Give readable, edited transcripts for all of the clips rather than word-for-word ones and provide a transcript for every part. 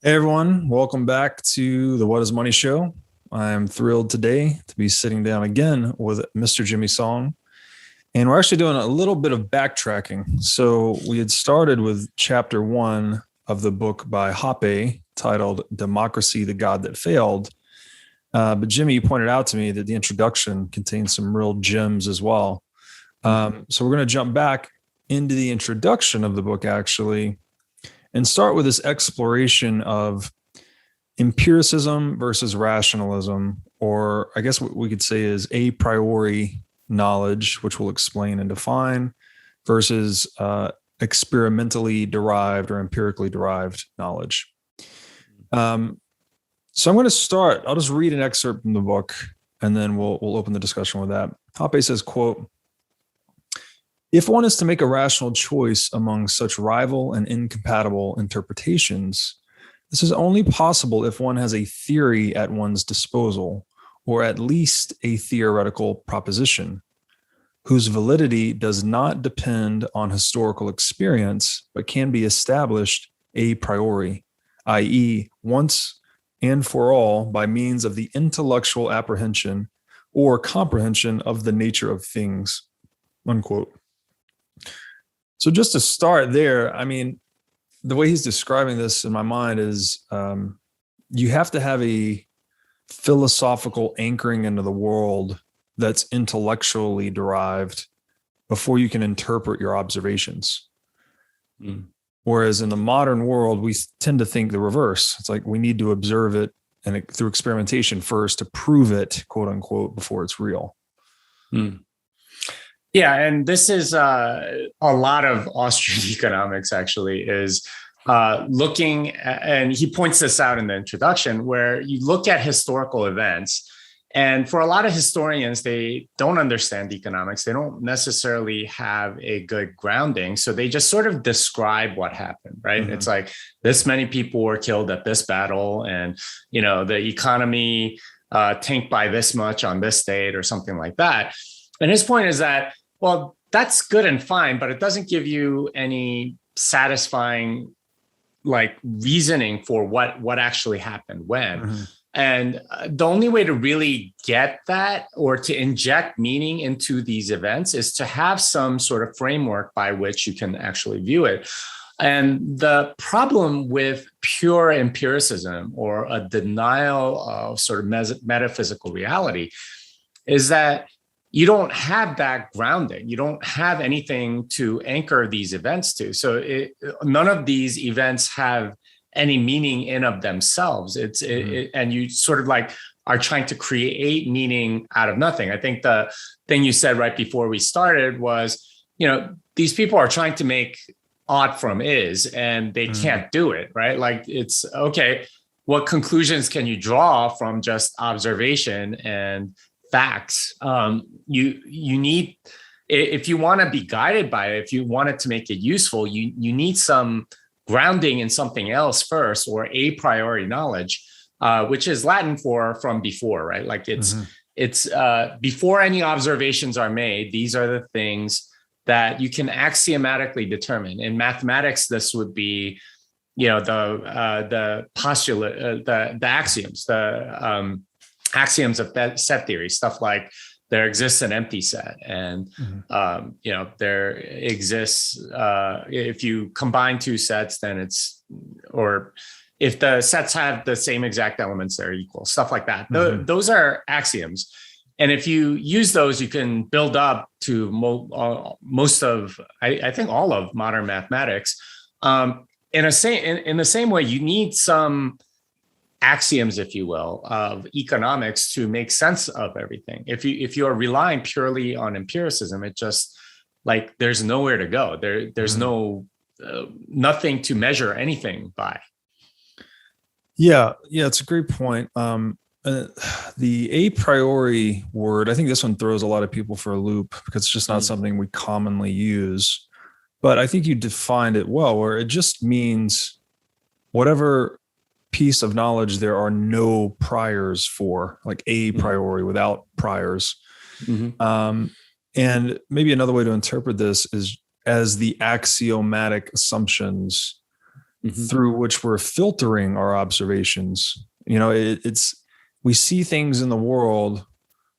Hey everyone, welcome back to the What is Money show. I'm thrilled today to be sitting down again with Mr. Jimmy Song. And we're actually doing a little bit of backtracking. So we had started with chapter 1 of the book by Hoppe titled Democracy, the God That Failed. But Jimmy, you pointed out to me that the introduction contains some real gems as well. So we're going to jump back into the introduction of the book actually, and start with this exploration of empiricism versus rationalism, or I guess what we could say is a priori knowledge, which we'll explain and define, versus experimentally derived or empirically derived knowledge. So I'm going to start. I'll just read an excerpt from the book, and then we'll open the discussion with that. Hoppe says, quote, "If one is to make a rational choice among such rival and incompatible interpretations, this is only possible if one has a theory at one's disposal, or at least a theoretical proposition, whose validity does not depend on historical experience, but can be established a priori, i.e., once and for all by means of the intellectual apprehension or comprehension of the nature of things," unquote. So just to start there, I mean, the way he's describing this in my mind is you have to have a philosophical anchoring into the world that's intellectually derived before you can interpret your observations. Whereas in the modern world, we tend to think the reverse. It's like we need to observe it and through experimentation first to prove it, quote unquote, before it's real. Yeah, and this is a lot of Austrian economics actually is looking at, and he points this out in the introduction, where you look at historical events. And for a lot of historians, they don't understand economics. They don't necessarily have a good grounding. So they just sort of describe what happened, right? Mm-hmm. It's like this many people were killed at this battle, and the economy tanked by this much on this date or something like that. And his point is that, well, that's good and fine, but it doesn't give you any satisfying reasoning for what actually happened when. Mm-hmm. And the only way to really get that or to inject meaning into these events is to have some sort of framework by which you can actually view it. And the problem with pure empiricism or a denial of sort of metaphysical reality is that you don't have that grounding. You don't have anything to anchor these events to. So none of these events have any meaning in of themselves. And you sort of are trying to create meaning out of nothing. I think the thing you said right before we started was, these people are trying to make ought from is, and they can't do it, right? It's okay. What conclusions can you draw from just observation and facts? You need, if you want to be guided by it, if you want it to make it useful, you need some grounding in something else first, or a priori knowledge, which is Latin for from before, right? It's before any observations are made. These are the things that you can axiomatically determine. In mathematics, this would be, the postulate, the axioms, axioms of set theory, stuff like there exists an empty set, and there exists, if you combine two sets, then or if the sets have the same exact elements, they're equal, stuff like that. Those are axioms. And if you use those, you can build up to most of, I think all of modern mathematics. In the same way, you need some axioms, if you will, of economics to make sense of everything. If you are relying purely on empiricism, it just there's nowhere to go. There's nothing to measure anything by. Yeah, it's a great point. The a priori word, I think this one throws a lot of people for a loop because it's just not something we commonly use. But I think you defined it well, where it just means whatever piece of knowledge there are no priors for, like a priori without priors. And maybe another way to interpret this is as the axiomatic assumptions through which we're filtering our observations. You know, we see things in the world,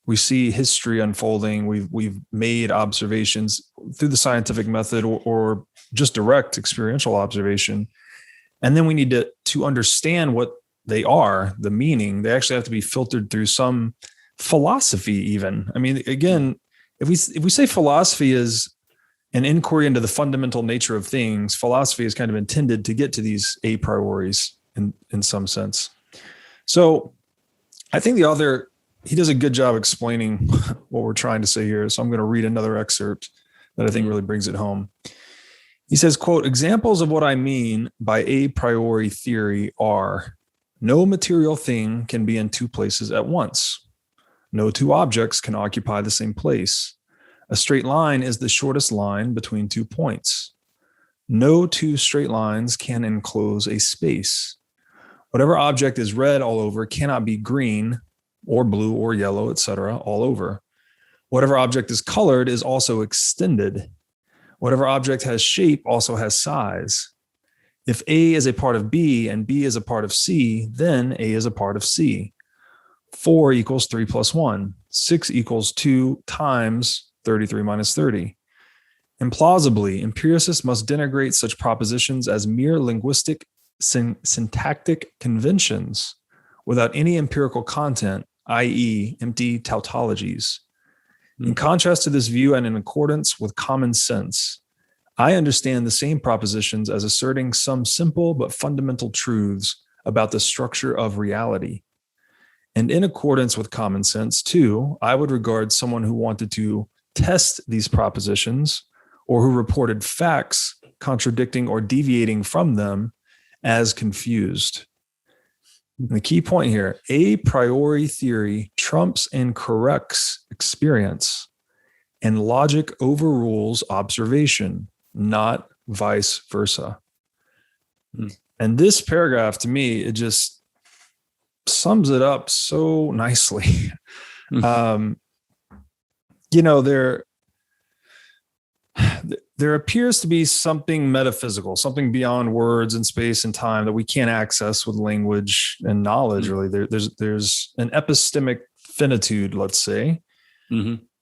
we see history unfolding, we've made observations through the scientific method or just direct experiential observation. And then we need to understand what they are, the meaning. They actually have to be filtered through some philosophy even. I mean, again, if we say philosophy is an inquiry into the fundamental nature of things, philosophy is kind of intended to get to these a prioris in some sense. So I think the author, he does a good job explaining what we're trying to say here. So I'm going to read another excerpt that I think really brings it home. He says, quote, examples of what I mean by a priori theory are: no material thing can be in two places at once. No two objects can occupy the same place. A straight line is the shortest line between 2 points. No two straight lines can enclose a space. Whatever object is red all over cannot be green or blue or yellow, etc., all over. Whatever object is colored is also extended. Whatever object has shape also has size. If A is a part of B and B is a part of C, then A is a part of C. 4 equals 3 plus 1. 6 equals 2 times 33 minus 30. Implausibly, empiricists must denigrate such propositions as mere linguistic syntactic conventions without any empirical content, i.e., empty tautologies. In contrast to this view and in accordance with common sense, I understand the same propositions as asserting some simple but fundamental truths about the structure of reality. And in accordance with common sense, too, I would regard someone who wanted to test these propositions or who reported facts contradicting or deviating from them as confused. And the key point here, a priori theory trumps and corrects experience, and logic overrules observation, not vice versa. And this paragraph, to me, it just sums it up so nicely. You know, there appears to be something metaphysical, something beyond words and space and time that we can't access with language and knowledge. Really, there's an epistemic finitude, let's say,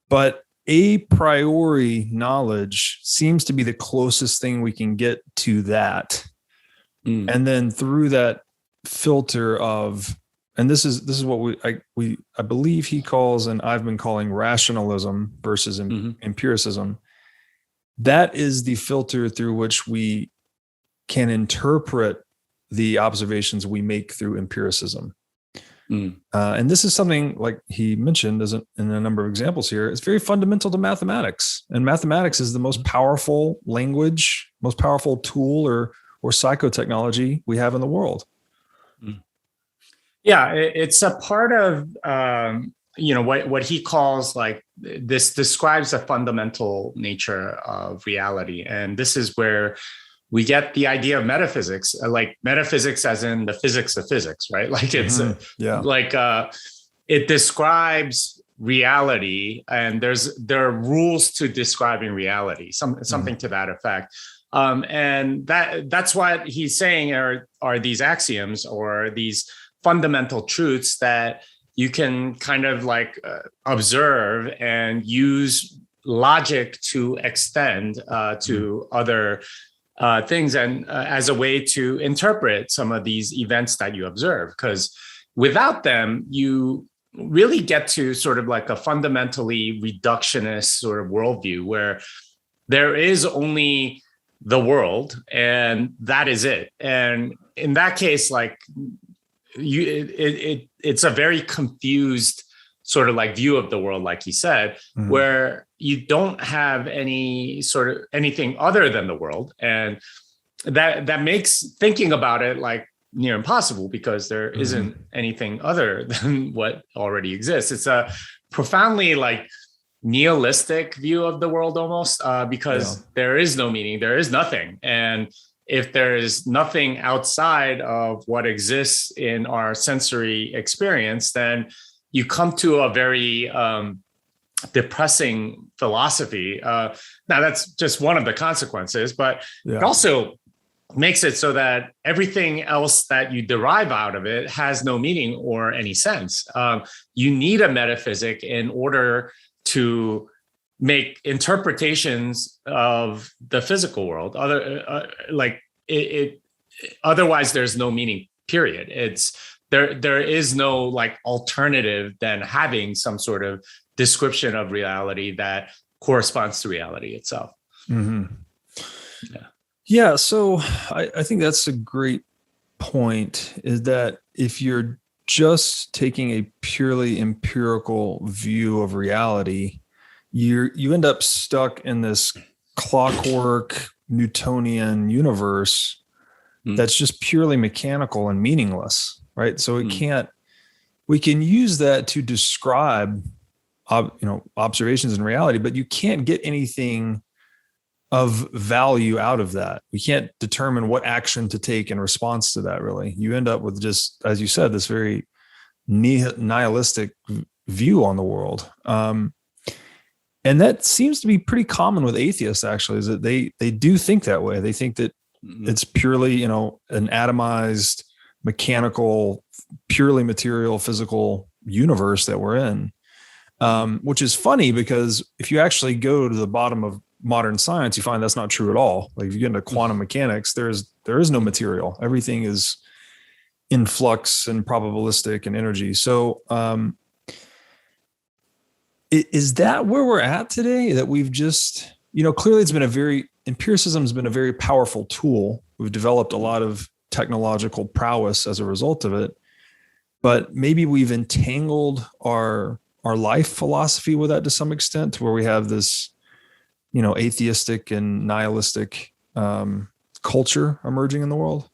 but a priori knowledge seems to be the closest thing we can get to that. And then through that filter of, and this is what I believe he calls, and I've been calling, rationalism versus empiricism. That is the filter through which we can interpret the observations we make through empiricism. And this is something, like he mentioned in a number of examples here, it's very fundamental to mathematics. And mathematics is the most powerful language, most powerful tool or psychotechnology we have in the world. Yeah, it's a part of what he calls, like, this describes the fundamental nature of reality, and this is where we get the idea of metaphysics, like metaphysics as in the physics of physics, right? Like it's it describes reality, and there are rules to describing reality, something to that effect. And that's what he's saying are these axioms or these fundamental truths that you can kind of like observe and use logic to extend to other things, and as a way to interpret some of these events that you observe. Because without them, you really get to sort of like a fundamentally reductionist sort of worldview where there is only the world and that is it. And in that case, like it's a very confused sort of like view of the world, like he said, where you don't have any sort of anything other than the world. And that makes thinking about it like near impossible, because there isn't anything other than what already exists. It's a profoundly like nihilistic view of the world almost, because there is no meaning, there is nothing. And if there is nothing outside of what exists in our sensory experience, then you come to a very depressing philosophy. Now, that's just one of the consequences, but it also makes it so that everything else that you derive out of it has no meaning or any sense. You need a metaphysic in order to make interpretations of the physical world. Otherwise, there's no meaning. Period. There is no like alternative than having some sort of description of reality that corresponds to reality itself. Mm-hmm. Yeah. So I think that's a great point, is that if you're just taking a purely empirical view of reality, you end up stuck in this clockwork Newtonian universe that's just purely mechanical and meaningless, right? So we can use that to describe, observations in reality, but you can't get anything of value out of that. We can't determine what action to take in response to that, really. You end up with just, as you said, this very nihilistic view on the world. And that seems to be pretty common with atheists, actually, is that they do think that way. They think that it's purely, an atomized, mechanical, purely material, physical universe that we're in, which is funny because if you actually go to the bottom of modern science, you find that's not true at all. Like if you get into quantum mechanics, there is no material. Everything is in flux and probabilistic and energy. So is that where we're at today? That we've just, clearly empiricism has been a very powerful tool. We've developed a lot of technological prowess as a result of it, but maybe we've entangled our life philosophy with that to some extent, to where we have this, atheistic and nihilistic culture emerging in the world.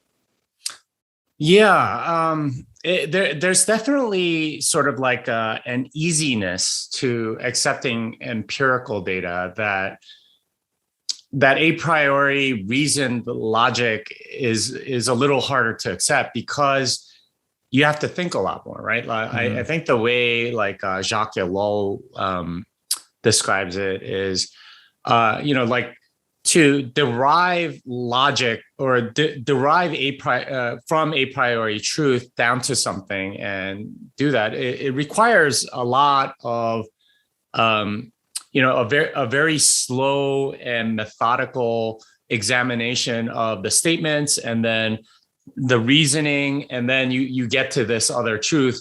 Yeah, there's definitely sort of like an easiness to accepting empirical data that a priori reasoned logic is a little harder to accept, because you have to think a lot more, right? I think the way like Jacques Ellul describes it is, like to derive logic or derive from a priori truth down to something and do that, it requires a lot of a very slow and methodical examination of the statements, and then the reasoning, and then you get to this other truth,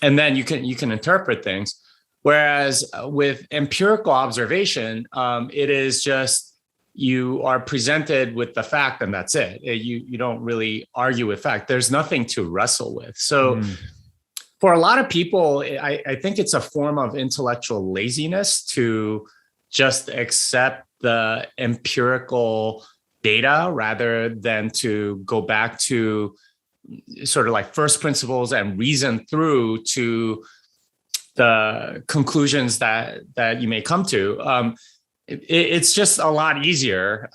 and then you can interpret things. Whereas with empirical observation, it is just you are presented with the fact and that's it. You don't really argue with fact. There's nothing to wrestle with. So for a lot of people, I think it's a form of intellectual laziness to just accept the empirical data rather than to go back to sort of like first principles and reason through to the conclusions that you may come to. It's just a lot easier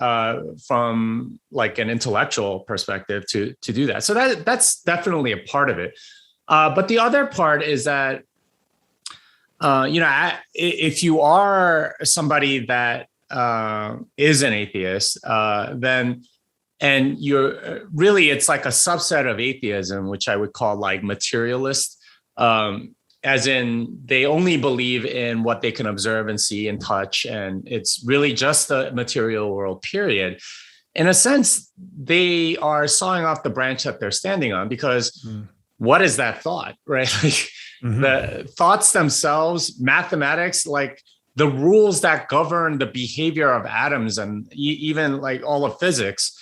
from like an intellectual perspective to do that. So that's definitely a part of it. But the other part is that, if you are somebody that is an atheist, then, and you're really, it's like a subset of atheism, which I would call like materialist, as in they only believe in what they can observe and see and touch, and it's really just the material world, period. In a sense, they are sawing off the branch that they're standing on, because what is that thought, right? Like the thoughts themselves, mathematics, like the rules that govern the behavior of atoms and even like all of physics,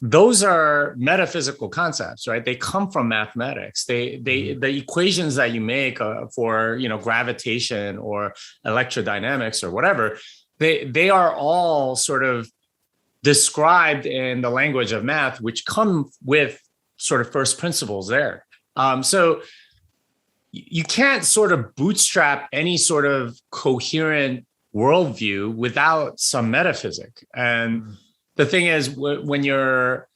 those are metaphysical concepts, right? They come from mathematics. The equations that you make for gravitation or electrodynamics or whatever, they are all sort of described in the language of math, which come with sort of first principles there. So you can't sort of bootstrap any sort of coherent worldview without some metaphysic. And the thing is, when you're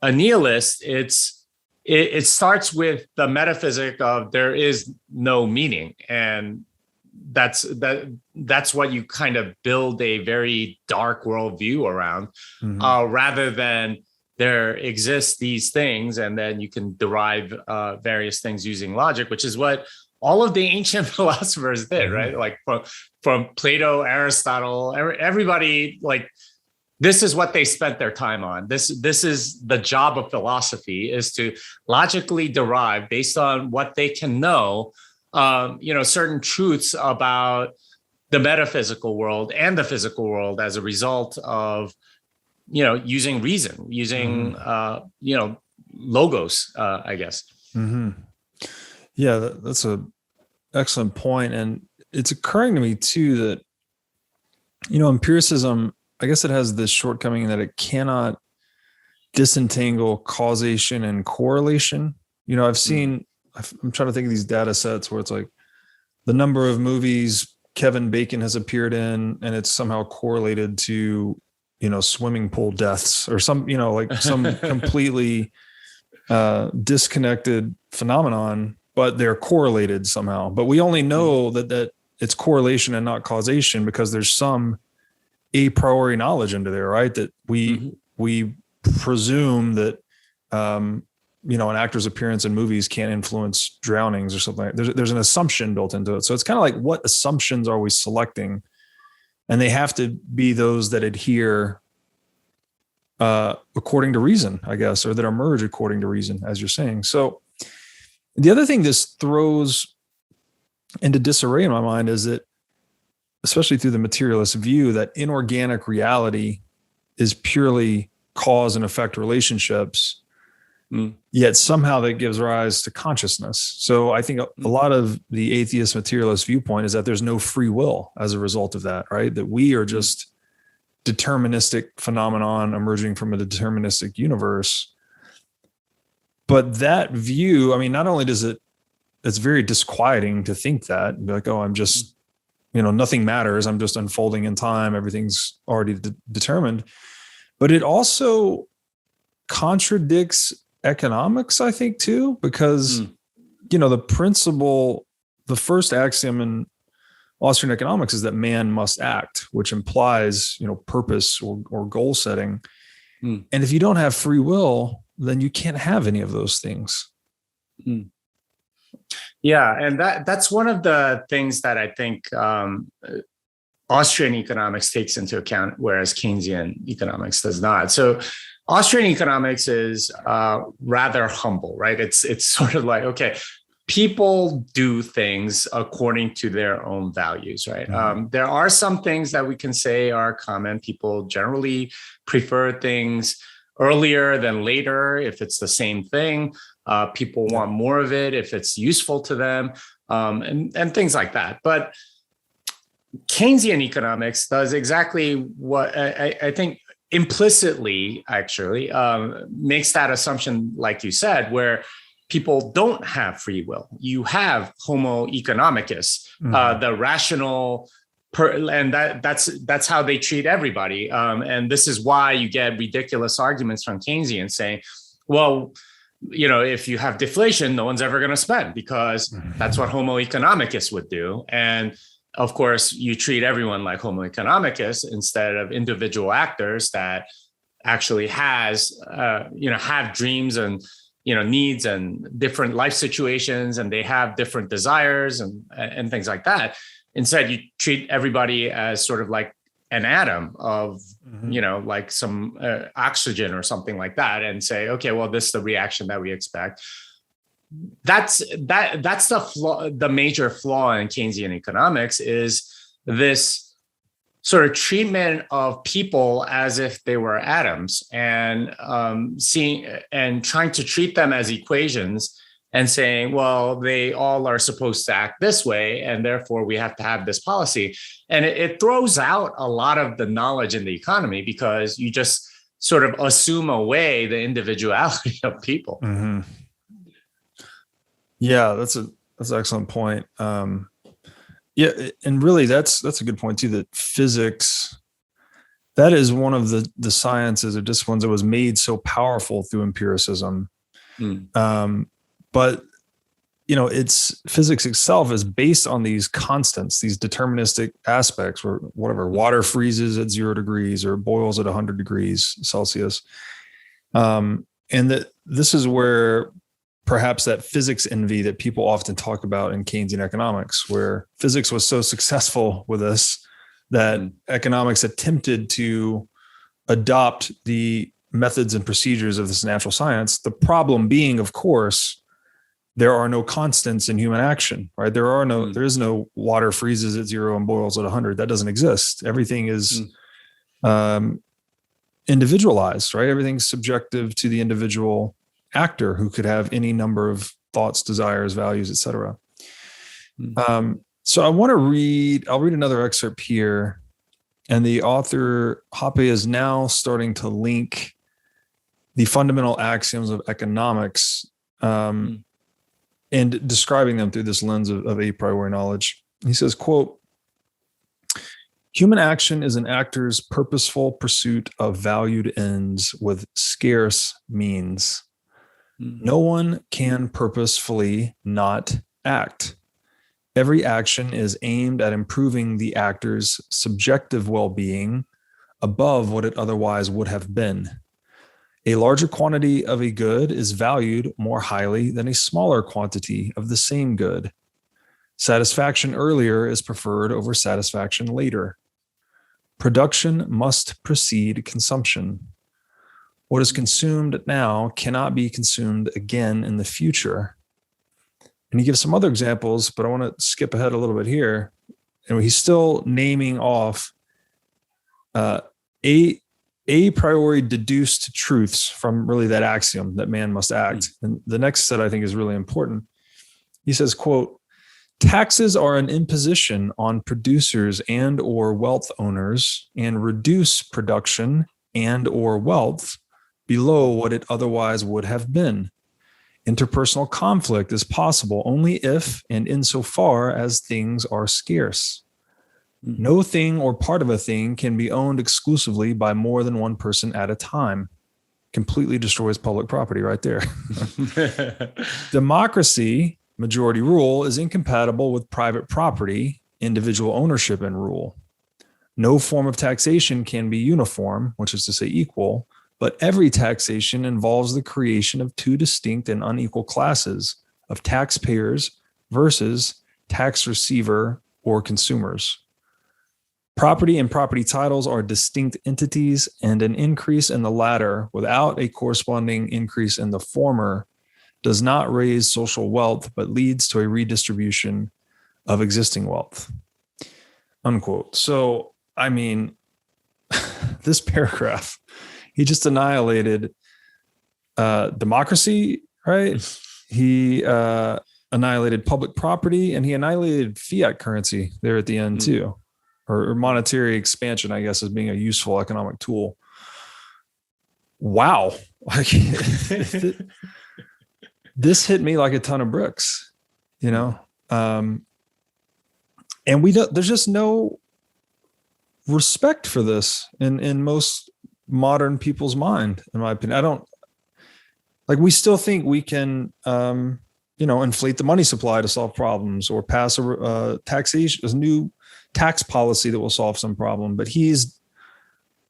a nihilist, it starts with the metaphysic of there is no meaning, and that's what you kind of build a very dark worldview around, rather than there exists these things, and then you can derive various things using logic, which is what all of the ancient philosophers did, right? Like from Plato, Aristotle, everybody, like, this is what they spent their time on. This is the job of philosophy, is to logically derive, based on what they can know, certain truths about the metaphysical world and the physical world as a result of, using reason, using, logos, I guess. Mm-hmm. Yeah, that's an excellent point. And it's occurring to me too that, empiricism, I guess it has this shortcoming that it cannot disentangle causation and correlation. I've seen, I'm trying to think of these data sets where it's like the number of movies Kevin Bacon has appeared in, and it's somehow correlated to, swimming pool deaths or some, like some completely disconnected phenomenon, but they're correlated somehow. But we only know that it's correlation and not causation because there's some a priori knowledge into there, right? That we presume that, an actor's appearance in movies can't influence drownings or something. There's an assumption built into it. So it's kind of like, what assumptions are we selecting? And they have to be those that adhere according to reason, I guess, or that emerge according to reason, as you're saying. So the other thing this throws into disarray in my mind is that, especially through the materialist view, that inorganic reality is purely cause and effect relationships, yet somehow that gives rise to consciousness. So I think a lot of the atheist materialist viewpoint is that there's no free will as a result of that, right? That we are just deterministic phenomenon emerging from a deterministic universe. But that view, I mean, not only does it's very disquieting to think that, and be like, oh, I'm just, nothing matters. I'm just unfolding in time. Everything's already determined. But it also contradicts economics, I think, too, because, the first axiom in Austrian economics is that man must act, which implies, purpose or goal setting. And if you don't have free will, then you can't have any of those things. Yeah, and that's one of the things that I think Austrian economics takes into account, whereas Keynesian economics does not. So Austrian economics is rather humble, right? It's sort of like, okay, people do things according to their own values, right? There are some things that we can say are common. People generally prefer things earlier than later if it's the same thing. People want more of it if it's useful to them, and things like that. But Keynesian economics does exactly what I think implicitly actually makes that assumption, like you said, where people don't have free will. You have Homo economicus, the rational, and that's how they treat everybody. And this is why you get ridiculous arguments from Keynesians saying, well, if you have deflation, no one's ever going to spend because that's what Homo economicus would do. And of course, you treat everyone like Homo economicus instead of individual actors that actually have dreams and, needs and different life situations, and they have different desires and things like that. Instead, you treat everybody as sort of like an atom of, like some oxygen or something like that, and say, okay, well, this is the reaction that we expect. That's the flaw. The major flaw in Keynesian economics is this sort of treatment of people as if they were atoms, and trying to treat them as equations, and saying, well, they all are supposed to act this way, and therefore we have to have this policy. And it throws out a lot of the knowledge in the economy because you just sort of assume away the individuality of people. Yeah, that's an excellent point. Yeah, and really that's a good point too, that physics, that is one of the sciences or disciplines that was made so powerful through empiricism. But it's physics itself is based on these constants, these deterministic aspects where whatever water freezes at 0 degrees or boils at 100 degrees Celsius. And that this is where perhaps that physics envy that people often talk about in Keynesian economics, where physics was so successful with us that economics attempted to adopt the methods and procedures of this natural science. The problem being, of course, there are no constants in human action, right? There is no water freezes at 0 and boils at 100. That doesn't exist. Everything is individualized, right? Everything's subjective to the individual actor who could have any number of thoughts, desires, values, etc. So I'll read another excerpt here. And the author, Hoppe, is now starting to link the fundamental axioms of economics and describing them through this lens of a priori knowledge. He says, quote, "Human action is an actor's purposeful pursuit of valued ends with scarce means. No one can purposefully not act. Every action is aimed at improving the actor's subjective well-being above what it otherwise would have been. A larger quantity of a good is valued more highly than a smaller quantity of the same good. Satisfaction earlier is preferred over satisfaction later. Production must precede consumption. What is consumed now cannot be consumed again in the future." And he gives some other examples, but I want to skip ahead a little bit here. And he's still naming off a priori deduced truths from really that axiom that man must act. And the next set I think is really important. He says, quote, "Taxes are an imposition on producers and or wealth owners and reduce production and or wealth below what it otherwise would have been. Interpersonal conflict is possible only if and insofar as things are scarce. No thing or part of a thing can be owned exclusively by more than one person at a time." Completely destroys public property right there. "Democracy, majority rule, is incompatible with private property, individual ownership, and rule. No form of taxation can be uniform, which is to say equal, but every taxation involves the creation of two distinct and unequal classes of taxpayers versus tax receiver or consumers. Property and property titles are distinct entities, and an increase in the latter without a corresponding increase in the former does not raise social wealth, but leads to a redistribution of existing wealth." Unquote. So, I mean, this paragraph, he just annihilated democracy, right? He annihilated public property, and he annihilated fiat currency there at the end too, or monetary expansion, I guess, as being a useful economic tool. Wow. Like, this hit me like a ton of bricks, you know? And there's just no respect for this in most modern people's mind, in my opinion. We still think we can, inflate the money supply to solve problems, or pass a new tax policy that will solve some problem. But he's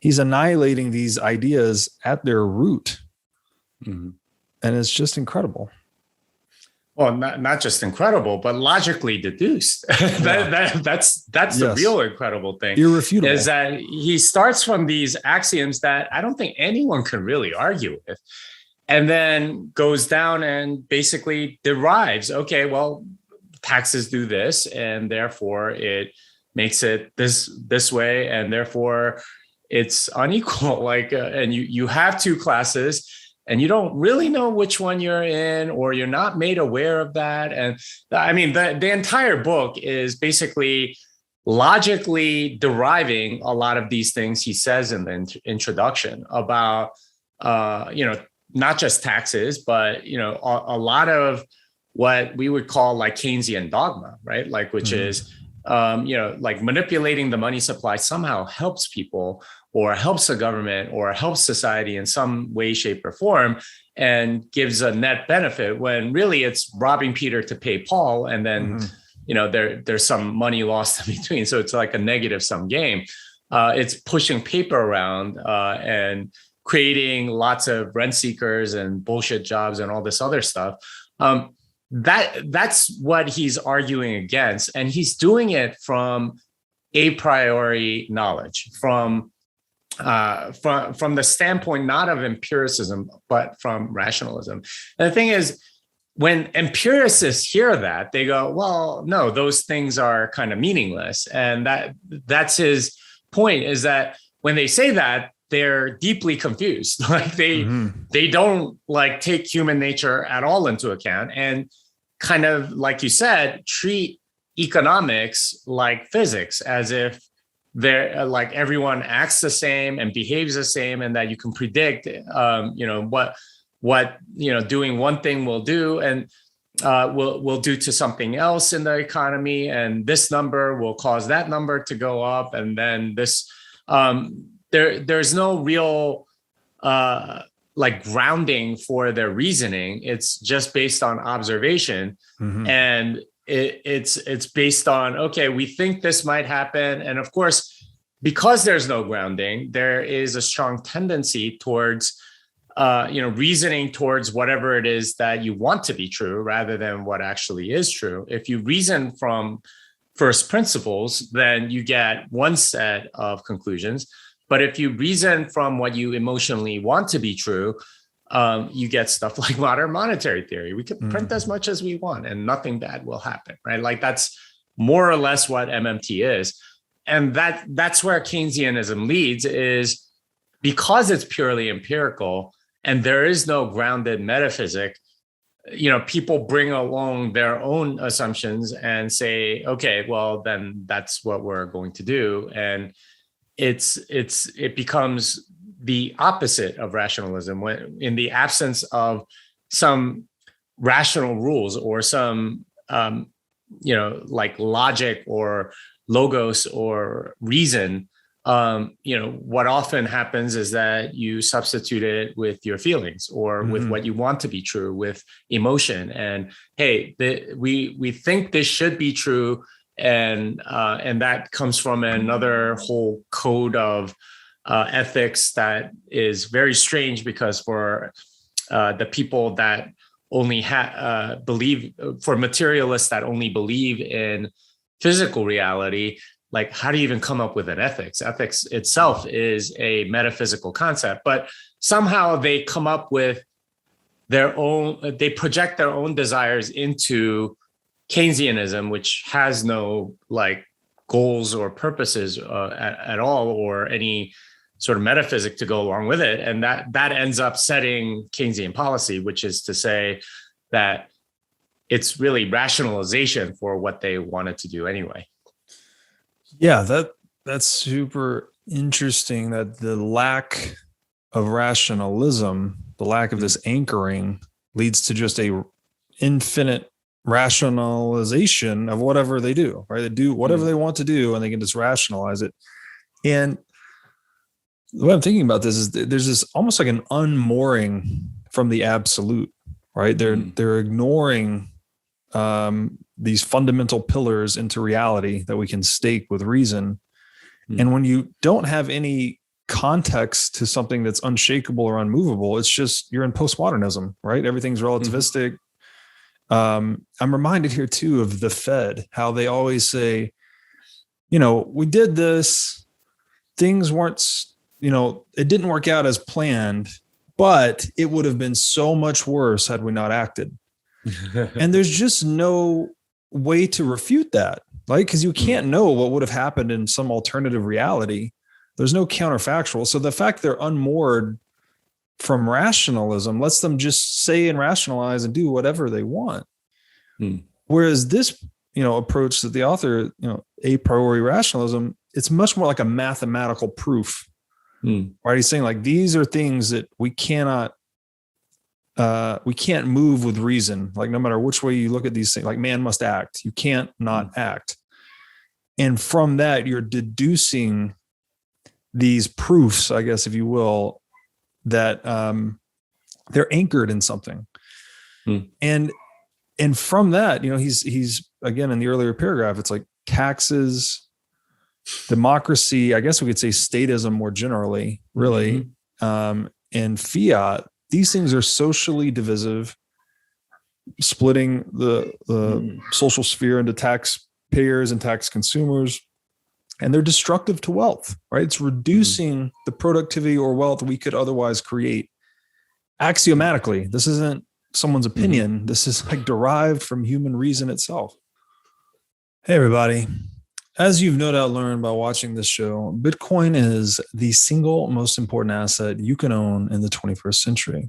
annihilating these ideas at their root. And it's just incredible. Well, not just incredible, but logically deduced. That's the real incredible thing. Irrefutable. Is that he starts from these axioms that I don't think anyone can really argue with, and then goes down and basically derives, okay, well, taxes do this, and therefore it makes it this way, and therefore it's unequal. And you have two classes, and you don't really know which one you're in, or you're not made aware of that. And I mean, the entire book is basically logically deriving a lot of these things he says in the introduction about, not just taxes, but, a lot of what we would call like Keynesian dogma, right? Which is, manipulating the money supply somehow helps people, or helps the government, or helps society in some way, shape, or form, and gives a net benefit, when really it's robbing Peter to pay Paul. And then, there's some money lost in between. So it's like a negative sum game. It's pushing paper around and creating lots of rent seekers and bullshit jobs and all this other stuff. That's what he's arguing against, and he's doing it from a priori knowledge, from the standpoint not of empiricism but from rationalism. And the thing is, when empiricists hear that, they go, well, no, those things are kind of meaningless. And that's his point, is that when they say that, they're deeply confused. Like they don't like take human nature at all into account, and kind of, like you said, treat economics like physics, as if they're like everyone acts the same and behaves the same, and that you can predict what doing one thing will do, and will do to something else in the economy, and this number will cause that number to go up, and then this there's no real like grounding for their reasoning. It's just based on observation, and it's based on, okay, we think this might happen, and of course, because there's no grounding, there is a strong tendency towards reasoning towards whatever it is that you want to be true rather than what actually is true. If you reason from first principles, then you get one set of conclusions. But if you reason from what you emotionally want to be true, you get stuff like modern monetary theory. We could print as much as we want and nothing bad will happen, right? Like that's more or less what MMT is. And that's where Keynesianism leads, is because it's purely empirical and there is no grounded metaphysic, people bring along their own assumptions and say, okay, well, then that's what we're going to do. And it becomes the opposite of rationalism, when in the absence of some rational rules or some like logic or logos or reason. What often happens is that you substitute it with your feelings or with what you want to be true, with emotion. And hey, we think this should be true, and that comes from another whole code of ethics that is very strange, because for the people that only believe, for materialists that only believe in physical reality, like, how do you even come up with an ethics? Ethics itself is a metaphysical concept, but somehow they come up with their own, they project their own desires into Keynesianism, which has no like goals or purposes at all, or any sort of metaphysic to go along with it. And that ends up setting Keynesian policy, which is to say that it's really rationalization for what they wanted to do anyway. Yeah, that's super interesting, that the lack of rationalism, the lack of this anchoring, leads to just a infinite rationalization of whatever they do, right? They do whatever they want to do and they can just rationalize it. And the way I'm thinking about this is there's this almost like an unmooring from the absolute, right? They're ignoring these fundamental pillars into reality that we can stake with reason. And when you don't have any context to something that's unshakable or unmovable, it's just, you're in postmodernism, right? Everything's relativistic. I'm reminded here too of the Fed, how they always say, we did this, things weren't, it didn't work out as planned, but it would have been so much worse had we not acted. And there's just no way to refute that, right? Because you can't know what would have happened in some alternative reality. There's no counterfactual. So the fact they're unmoored from rationalism lets them just say and rationalize and do whatever they want. Whereas this, approach that the author, a priori rationalism, it's much more like a mathematical proof, right? He's saying like, these are things that we can't move with reason. Like no matter which way you look at these things, like man must act. You can't not act. And from that, you're deducing these proofs, I guess, if you will, that they're anchored in something. And from that, he's again, in the earlier paragraph, it's like taxes, democracy, I guess we could say statism more generally, really, and fiat, these things are socially divisive, splitting the social sphere into taxpayers and tax consumers, and they're destructive to wealth, right? It's reducing the productivity or wealth we could otherwise create. Axiomatically, this isn't someone's opinion. This is like derived from human reason itself. Hey, everybody. As you've no doubt learned by watching this show, Bitcoin is the single most important asset you can own in the 21st century.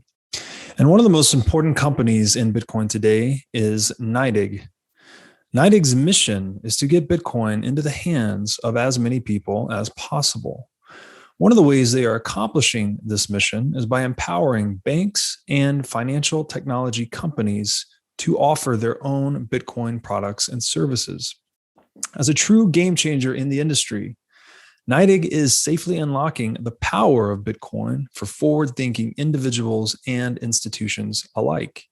And one of the most important companies in Bitcoin today is NYDIG. NYDIG's mission is to get Bitcoin into the hands of as many people as possible. One of the ways they are accomplishing this mission is by empowering banks and financial technology companies to offer their own Bitcoin products and services. As a true game changer in the industry, NYDIG is safely unlocking the power of Bitcoin for forward-thinking individuals and institutions alike.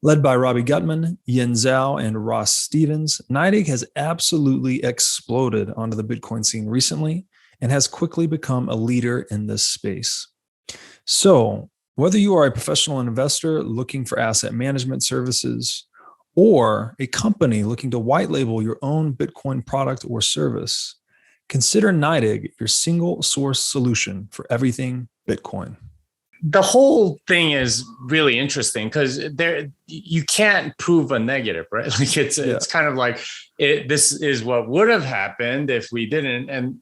Led by Robbie Gutman, Yin Zhao, and Ross Stevens, NYDIG has absolutely exploded onto the Bitcoin scene recently and has quickly become a leader in this space. So, whether you are a professional investor looking for asset management services, or a company looking to white label your own Bitcoin product or service, consider NYDIG your single source solution for everything Bitcoin. The whole thing is really interesting because you can't prove a negative, right? Like it's kind of like this is what would have happened if we didn't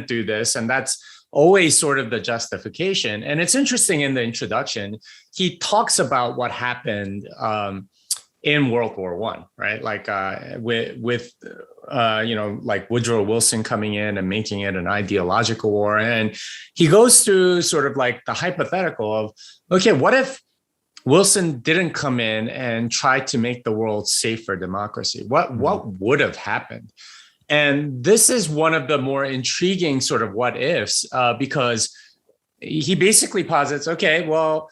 do this, and that's always sort of the justification. And it's interesting in the introduction, he talks about what happened in World War I, right? Like with like Woodrow Wilson coming in and making it an ideological war. And he goes through sort of like the hypothetical of, okay, what if Wilson didn't come in and try to make the world safe for democracy? What would have happened? And this is one of the more intriguing sort of what ifs, because he basically posits, okay, well,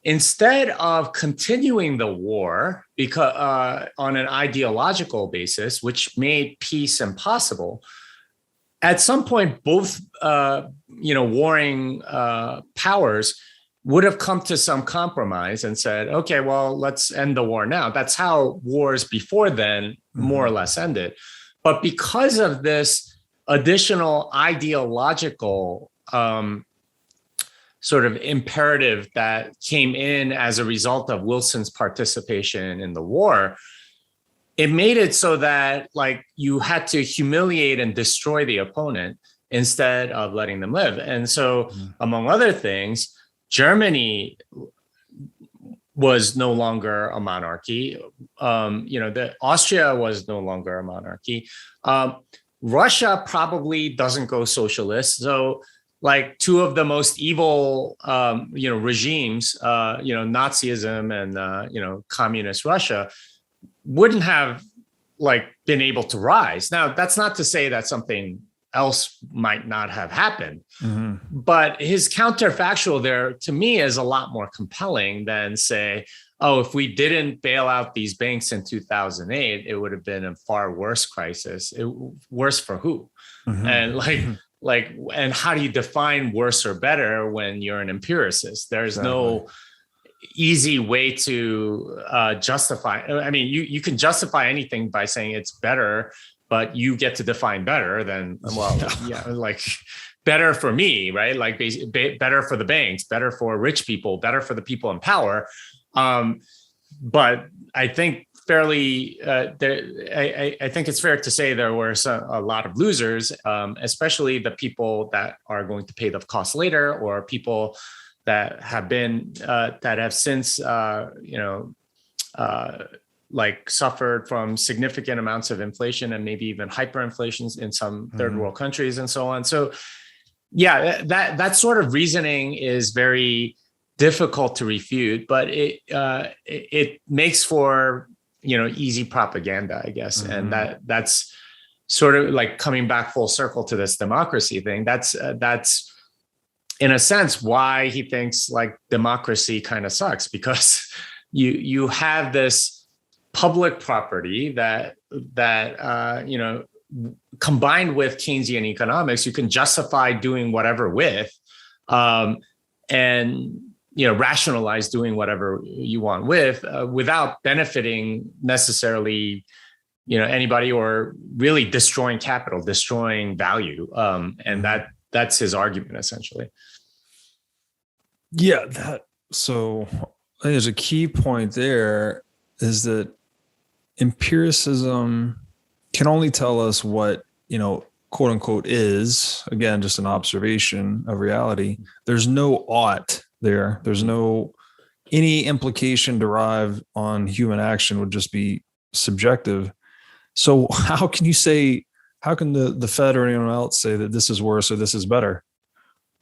instead of continuing the war because on an ideological basis, which made peace impossible, at some point, both warring powers would have come to some compromise and said, okay, well, let's end the war now. That's how wars before then more or less ended. But because of this additional ideological sort of imperative that came in as a result of Wilson's participation in the war, it made it so that like you had to humiliate and destroy the opponent instead of letting them live. And so, among other things, Germany was no longer a monarchy. Austria was no longer a monarchy. Russia probably doesn't go socialist. So like two of the most evil, regimes, Nazism and, communist Russia wouldn't have like been able to rise. Now, that's not to say that something else might not have happened, but his counterfactual there to me is a lot more compelling than say, oh, if we didn't bail out these banks in 2008, it would have been a far worse crisis. Worse for who? And and how do you define worse or better when you're an empiricist? There's no easy way to justify. I mean, you can justify anything by saying it's better, but you get to define better than, like better for me, right? Like better for the banks, better for rich people, better for the people in power. But I think I think it's fair to say there were a lot of losers, especially the people that are going to pay the cost later, or people that have been that have since suffered from significant amounts of inflation and maybe even hyperinflations in some third world countries and so on. So yeah, that sort of reasoning is very difficult to refute, but it makes for easy propaganda, I guess. And that's sort of like coming back full circle to this democracy thing. That's in a sense why he thinks like democracy kind of sucks, because you have this public property that combined with Keynesian economics, you can justify doing whatever with. and rationalize doing whatever you want with without benefiting necessarily anybody, or really destroying capital, destroying value. And that's his argument essentially. Yeah, so I think there's a key point there, is that empiricism can only tell us what, quote unquote is, again, just an observation of reality. There's no ought there. There's no, any implication derived on human action would just be subjective. So how can the Fed or anyone else say that this is worse or this is better,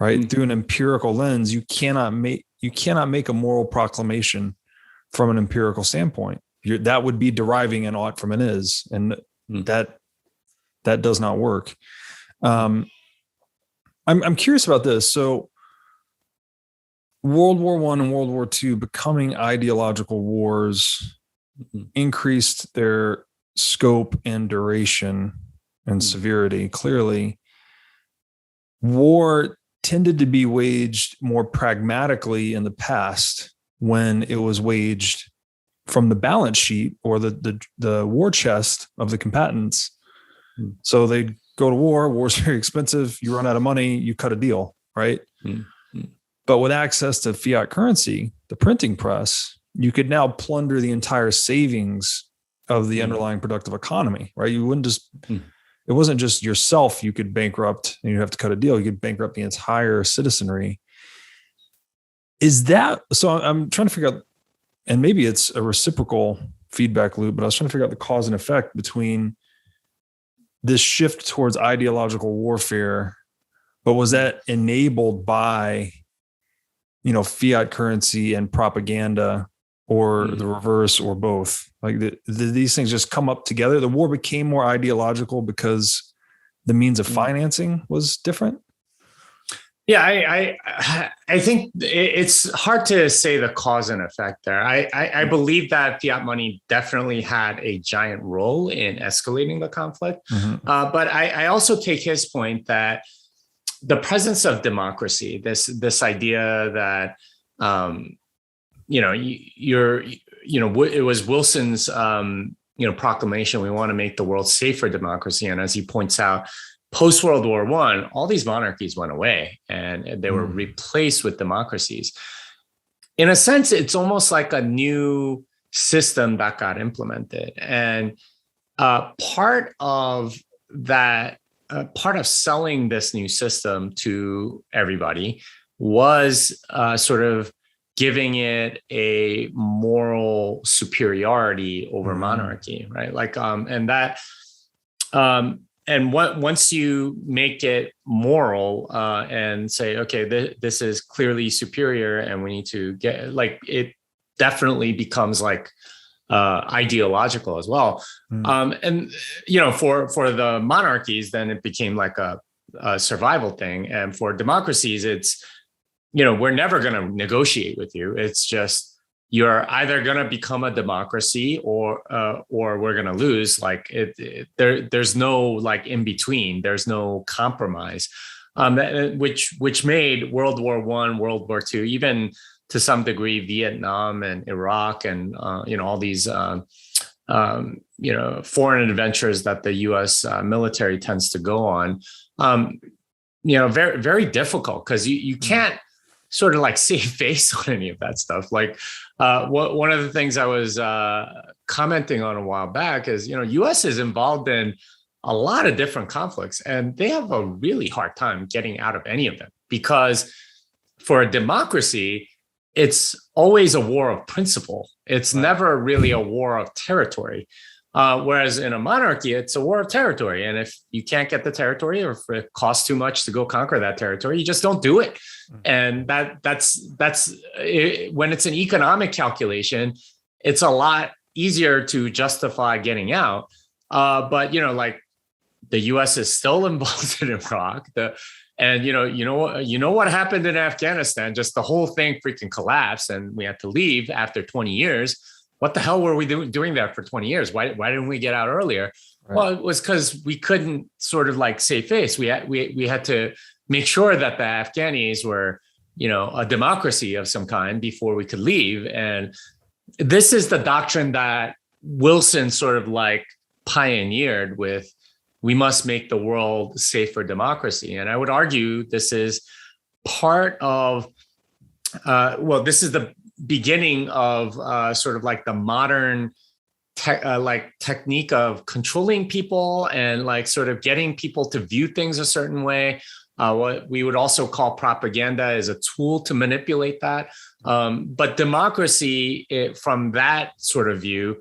right? Mm-hmm. Through an empirical lens, you cannot make a moral proclamation from an empirical standpoint. That would be deriving an ought from an is, and that does not work. I'm curious about this. So World War I and World War II becoming ideological wars increased their scope and duration and severity. Clearly, war tended to be waged more pragmatically in the past, when it was waged from the balance sheet or the war chest of the combatants. So they go to war. War's very expensive. You run out of money, you cut a deal, right? But with access to fiat currency, the printing press, you could now plunder the entire savings of the underlying productive economy, right? You wouldn't just, it wasn't just yourself you could bankrupt and you have to cut a deal. You could bankrupt the entire citizenry. Is that, so I'm trying to figure out, and maybe it's a reciprocal feedback loop, but I was trying to figure out the cause and effect between this shift towards ideological warfare, but was that enabled by, fiat currency and propaganda, or the reverse, or both? Like these things just come up together. The war became more ideological because the means of financing was different. Yeah, I think it's hard to say the cause and effect there. I believe that fiat money definitely had a giant role in escalating the conflict. But I also take his point that the presence of democracy, this idea that it was Wilson's proclamation, we want to make the world safe for democracy, and as he points out, post World War I, all these monarchies went away and they were replaced with democracies. In a sense, it's almost like a new system that got implemented. And part of selling this new system to everybody was sort of giving it a moral superiority over monarchy, right? Like, and once you make it moral and say, okay, this is clearly superior, and we need to get, like, it definitely becomes like ideological as well. And for the monarchies, then it became like a survival thing, and for democracies, it's we're never going to negotiate with you. It's just, you're either going to become a democracy or we're going to lose. Like there's no like in between. There's no compromise, which made World War I, World War II, even to some degree Vietnam and Iraq and all these foreign adventures that the U.S. Military tends to go on. Very, very difficult, because you can't sort of like save face on any of that stuff. Like one of the things I was commenting on a while back is, U.S. is involved in a lot of different conflicts, and they have a really hard time getting out of any of them, because for a democracy, it's always a war of principle. It's never really a war of territory. Whereas in a monarchy, it's a war of territory. And if you can't get the territory, or if it costs too much to go conquer that territory, you just don't do it. And that's when it's an economic calculation, it's a lot easier to justify getting out. But like the U.S. is still involved in Iraq. And what happened in Afghanistan? Just the whole thing freaking collapsed, and we had to leave after 20 years. What the hell were we doing that for 20 years? Why didn't we get out earlier? Right. Well, it was because we couldn't sort of like save face. We had to make sure that the Afghanis were, a democracy of some kind before we could leave. And this is the doctrine that Wilson sort of like pioneered with, we must make the world safe for democracy. And I would argue this is part of, this is the beginning of sort of like the modern technique of controlling people and like sort of getting people to view things a certain way. What we would also call propaganda is a tool to manipulate that. But democracy, from that sort of view,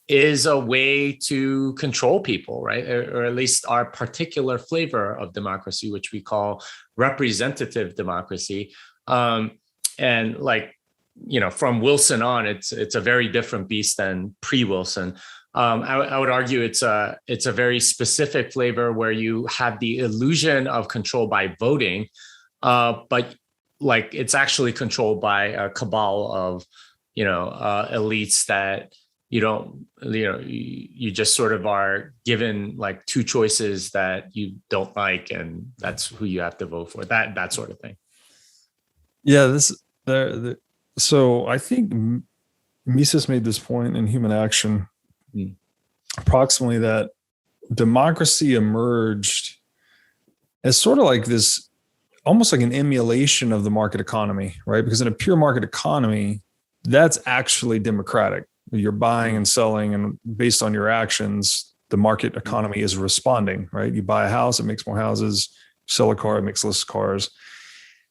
is a way to control people, right? Or at least our particular flavor of democracy, which we call representative democracy. And like, from Wilson on, it's a very different beast than pre-Wilson. I would argue it's a very specific flavor where you have the illusion of control by voting, but like it's actually controlled by a cabal of elites that you just sort of are given like two choices that you don't like, and that's who you have to vote for. That sort of thing. Yeah, so I think Mises made this point in Human Action, approximately, that democracy emerged as sort of like this, almost like an emulation of the market economy, right? Because in a pure market economy, that's actually democratic. You're buying and selling, and based on your actions, the market economy is responding, right? You buy a house, it makes more houses. Sell a car, it makes less cars.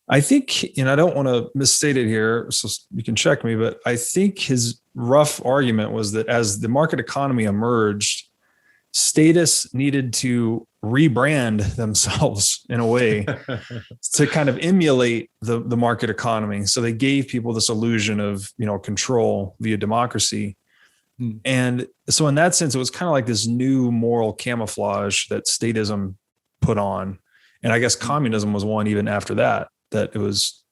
I think, and I don't want to misstate it here, so you can check me, but I think his rough argument was that as the market economy emerged, status needed to rebrand themselves in a way to kind of emulate the market economy. So they gave people this illusion of, control via democracy. And so in that sense, it was kind of like this new moral camouflage that statism put on. And I guess communism was one even after that it was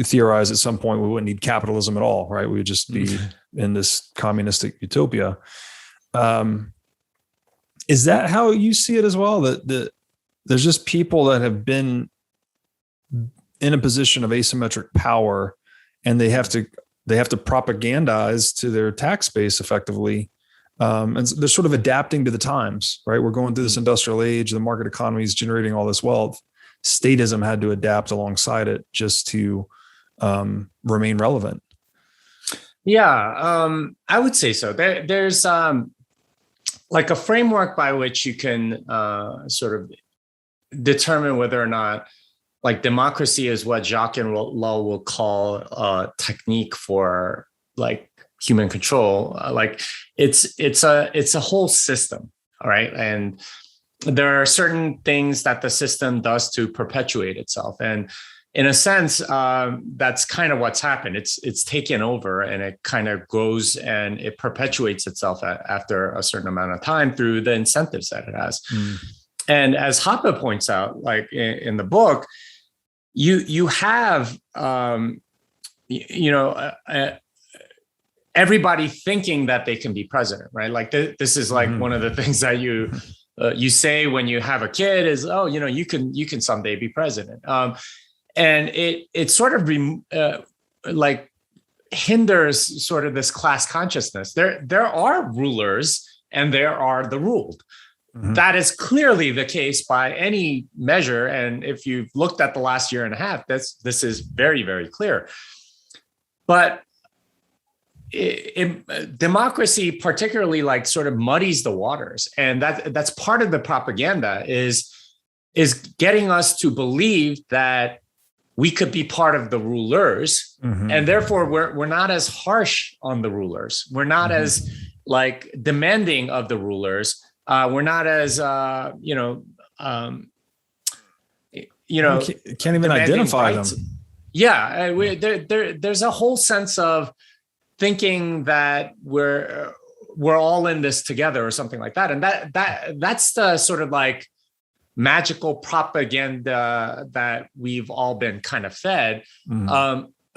theorized at some point we wouldn't need capitalism at all, right? We would just be in this communistic utopia. Is that how you see it as well? That there's just people that have been in a position of asymmetric power, and they have to propagandize to their tax base effectively. And they're sort of adapting to the times, right? We're going through this industrial age. The market economy is generating all this wealth. Statism had to adapt alongside it just to remain relevant. Yeah, I would say so. There's like a framework by which you can sort of determine whether or not like democracy is what Jacques Ellul will call a technique for like human control. Like it's a whole system, all right? And there are certain things that the system does to perpetuate itself. And in a sense, that's kind of what's happened. It's taken over, and it kind of grows and it perpetuates itself after a certain amount of time through the incentives that it has. And as Hoppe points out, like in the book, you have everybody thinking that they can be president, right? Like this is like one of the things that you say when you have a kid is, oh, you can someday be president. And it sort of like hinders sort of this class consciousness. There are rulers and there are the ruled. That is clearly the case by any measure. And if you've looked at the last year and a half, this is very, very clear. But democracy particularly like sort of muddies the waters. And that's part of the propaganda is getting us to believe that we could be part of the rulers. And therefore we're not as harsh on the rulers. We're not as like demanding of the rulers. We're not as, can't even identify them. Yeah. There's a whole sense of thinking that we're all in this together or something like that. And that's the sort of like magical propaganda that we've all been kind of fed.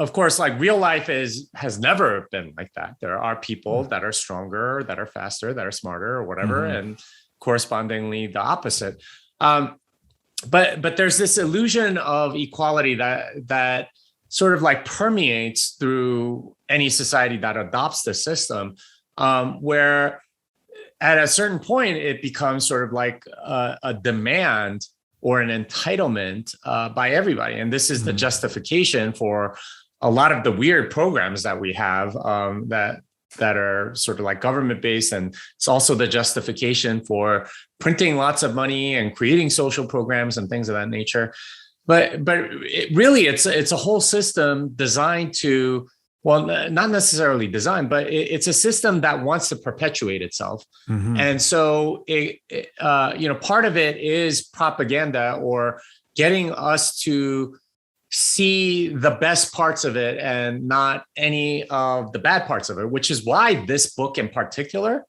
Of course, like real life has never been like that. There are people that are stronger, that are faster, that are smarter or whatever, and correspondingly the opposite. but there's this illusion of equality that sort of like permeates through any society that adopts the system, where at a certain point it becomes sort of like a demand or an entitlement by everybody. And this is the justification for a lot of the weird programs that we have that are sort of like government based. And it's also the justification for printing lots of money and creating social programs and things of that nature. But really, it's a whole system designed to, well, not necessarily designed, but it's a system that wants to perpetuate itself. And so part of it is propaganda, or getting us to see the best parts of it and not any of the bad parts of it, which is why this book in particular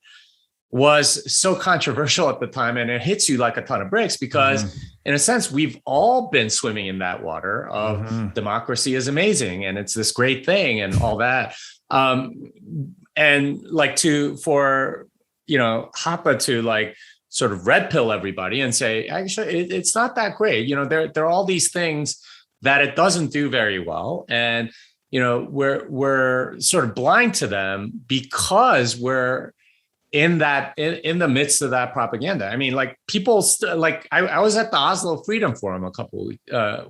was so controversial at the time. And it hits you like a ton of bricks because in a sense, we've all been swimming in that water of democracy is amazing and it's this great thing and all that. And like for Hoppe to like sort of red pill everybody and say, actually, it's not that great. There are all these things that it doesn't do very well. And, we're sort of blind to them because we're in the midst of that propaganda. I mean, like people I was at the Oslo Freedom Forum a couple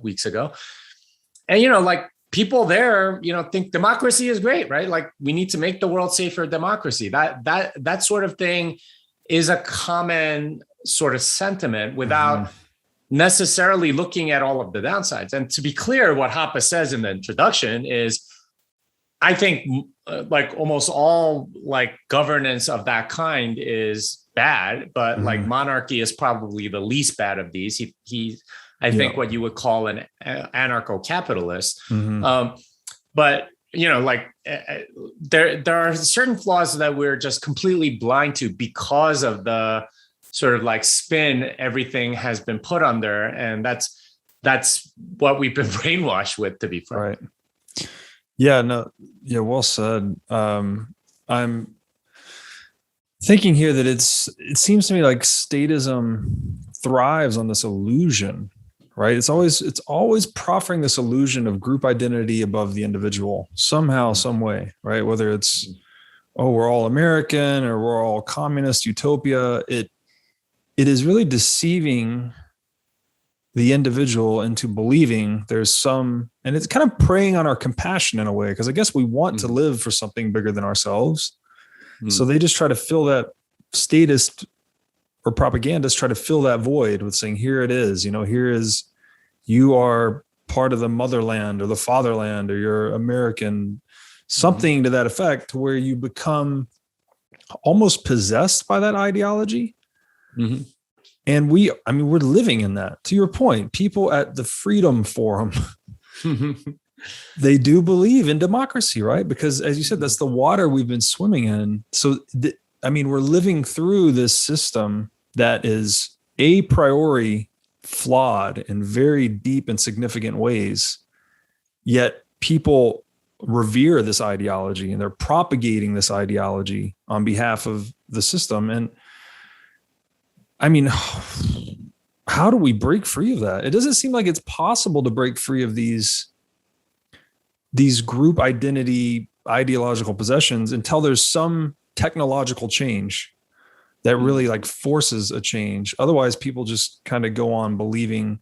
weeks ago, and, like people there, think democracy is great, right? Like we need to make the world safer democracy. That sort of thing is a common sort of sentiment without necessarily looking at all of the downsides. And to be clear, what Hoppe says in the introduction is, I think like almost all like governance of that kind is bad, but like monarchy is probably the least bad of these. He's I think what you would call an anarcho-capitalist. But there are certain flaws that we're just completely blind to because of the sort of like spin everything has been put under, and that's what we've been brainwashed with, to be frank. Right. Yeah. No. Yeah. Well said. I'm thinking here that it seems to me like statism thrives on this illusion, right? It's always proffering this illusion of group identity above the individual somehow, some way, right? Whether it's, we're all American or we're all communist utopia. It is really deceiving the individual into believing there's some, and it's kind of preying on our compassion in a way, because I guess we want to live for something bigger than ourselves. So they just try to fill that, statist or propagandists try to fill that void with saying, here it is, here is, you are part of the motherland or the fatherland, or you're American, something to that effect, where you become almost possessed by that ideology. And we're living in that. To your point, people at the Freedom Forum, they do believe in democracy, right? Because as you said, that's the water we've been swimming in. So, we're living through this system that is a priori flawed in very deep and significant ways. Yet people revere this ideology and they're propagating this ideology on behalf of the system. And how do we break free of that? It doesn't seem like it's possible to break free of these group identity ideological possessions until there's some technological change that really like forces a change. Otherwise, people just kind of go on believing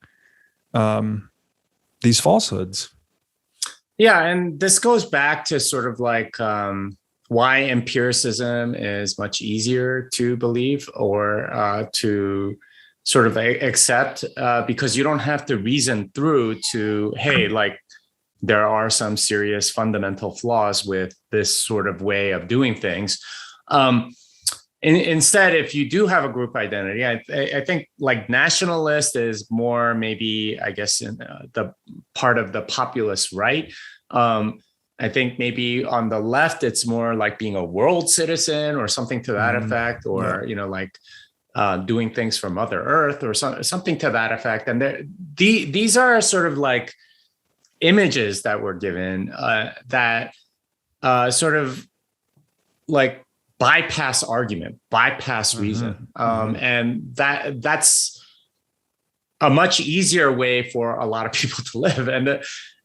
these falsehoods. Yeah, and this goes back to sort of like why empiricism is much easier to believe or to sort of accept, because you don't have to reason through to, hey, like there are some serious fundamental flaws with this sort of way of doing things. Instead, if you do have a group identity, I think like nationalist is more maybe, I guess, in the part of the populist right. I think maybe on the left, it's more like being a world citizen or something to that effect, or, doing things for Mother Earth or something to that effect. And these are sort of like images that were given that sort of like bypass argument, bypass reason. And that's a much easier way for a lot of people to live.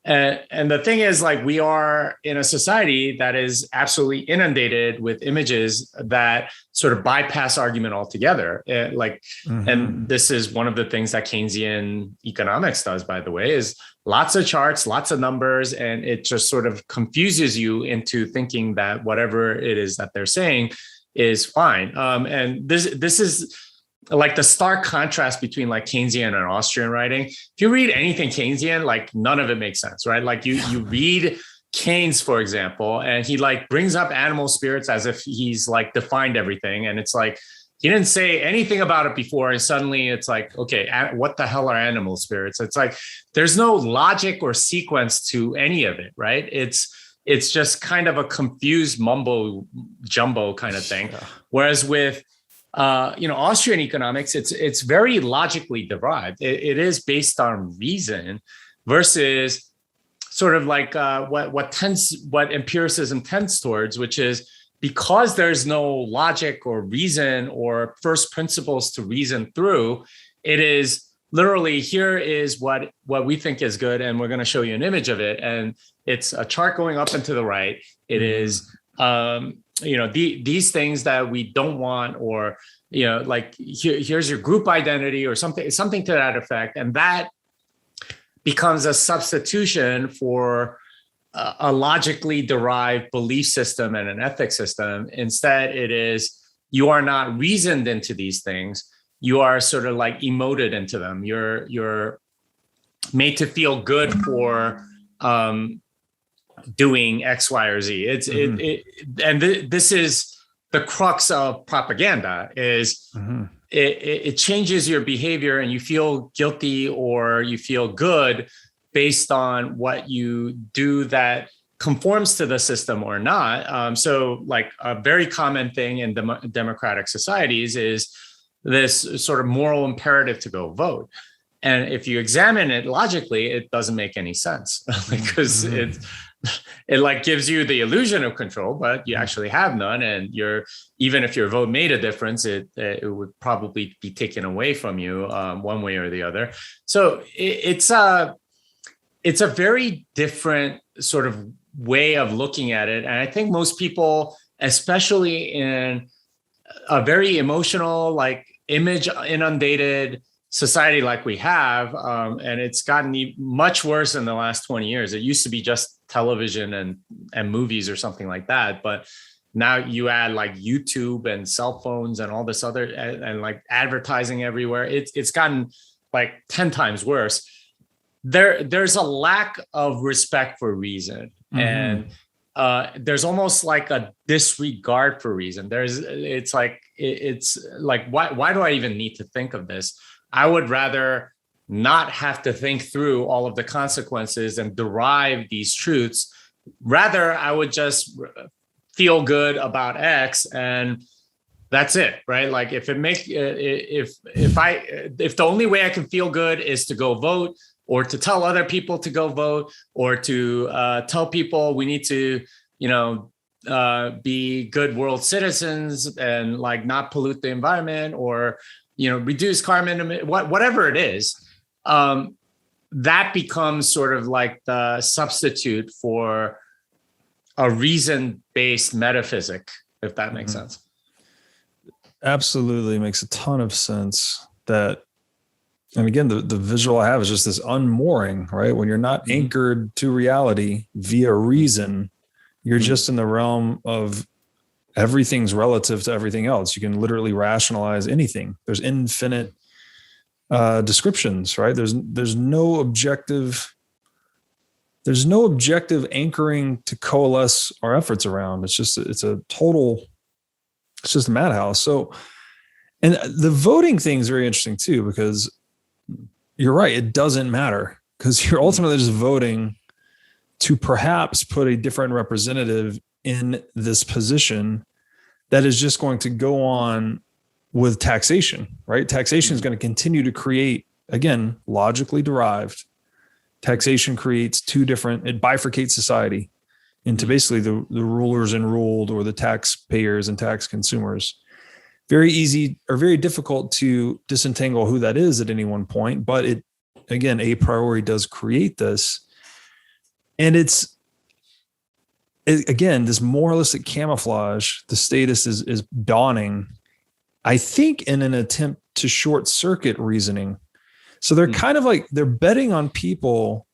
And the thing is, like, we are in a society that is absolutely inundated with images that sort of bypass argument altogether. And this is one of the things that Keynesian economics does, by the way, is lots of charts, lots of numbers, and it just sort of confuses you into thinking that whatever it is that they're saying is fine. And this is like the stark contrast between like Keynesian and Austrian writing. If you read anything Keynesian, like none of it makes sense, right? Like you read Keynes, for example, and he like brings up animal spirits as if he's like defined everything. And it's like, he didn't say anything about it before. And suddenly it's like, okay, what the hell are animal spirits? It's like, there's no logic or sequence to any of it, right? It's just kind of a confused mumbo jumbo kind of thing. Yeah. Whereas with Austrian economics, it's very logically derived. It is based on reason versus sort of like what empiricism tends towards, which is because there's no logic or reason or first principles to reason through. It is literally, here is what we think is good, and we're going to show you an image of it, and it's a chart going up and to the right. It is these things that we don't want, or like here's your group identity or something to that effect, and that becomes a substitution for a logically derived belief system and an ethics system. Instead, it is, you are not reasoned into these things. You are sort of like emoted into them. You're made to feel good for doing X, Y, or Z. This is the crux of propaganda. Is it changes your behavior, and you feel guilty or you feel good based on what you do that conforms to the system or not. So like a very common thing in democratic societies is this sort of moral imperative to go vote. And if you examine it logically, it doesn't make any sense because it like gives you the illusion of control, but you actually have none. And even if your vote made a difference, it would probably be taken away from you one way or the other. So it's a very different sort of way of looking at it. And I think most people, especially in a very emotional, like image inundated society like we have, and it's gotten much worse in the last 20 years. It used to be just television and movies or something like that. But now you add like YouTube and cell phones and all this other, and like advertising everywhere. It's gotten like 10 times worse. There's a lack of respect for reason, and there's almost like a disregard for reason. It's like why do I even need to think of this? I would rather not have to think through all of the consequences and derive these truths. Rather, I would just feel good about X, and that's it, right? Like if the only way I can feel good is to go vote, or to tell other people to go vote, or to tell people we need to, be good world citizens and like not pollute the environment, or reduce carbon, whatever it is, that becomes sort of like the substitute for a reason-based metaphysic, if that makes sense. Absolutely makes a ton of sense. And again, the visual I have is just this unmooring, right? When you're not anchored to reality via reason, you're just in the realm of everything's relative to everything else. You can literally rationalize anything. There's infinite descriptions, right? There's no objective anchoring to coalesce our efforts around. It's just a madhouse. So, and the voting thing is very interesting too, because you're right, it doesn't matter, because you're ultimately just voting to perhaps put a different representative in this position that is just going to go on with taxation, right? Taxation is going to continue to create, again, logically derived. Taxation creates it bifurcates society into basically the rulers and ruled, or the taxpayers and tax consumers. very easy or very difficult to disentangle who that is at any one point. But it, again, a priori does create this. And again, this moralistic camouflage, the status is dawning, I think, in an attempt to short circuit reasoning. So they're kind of like, they're betting on people,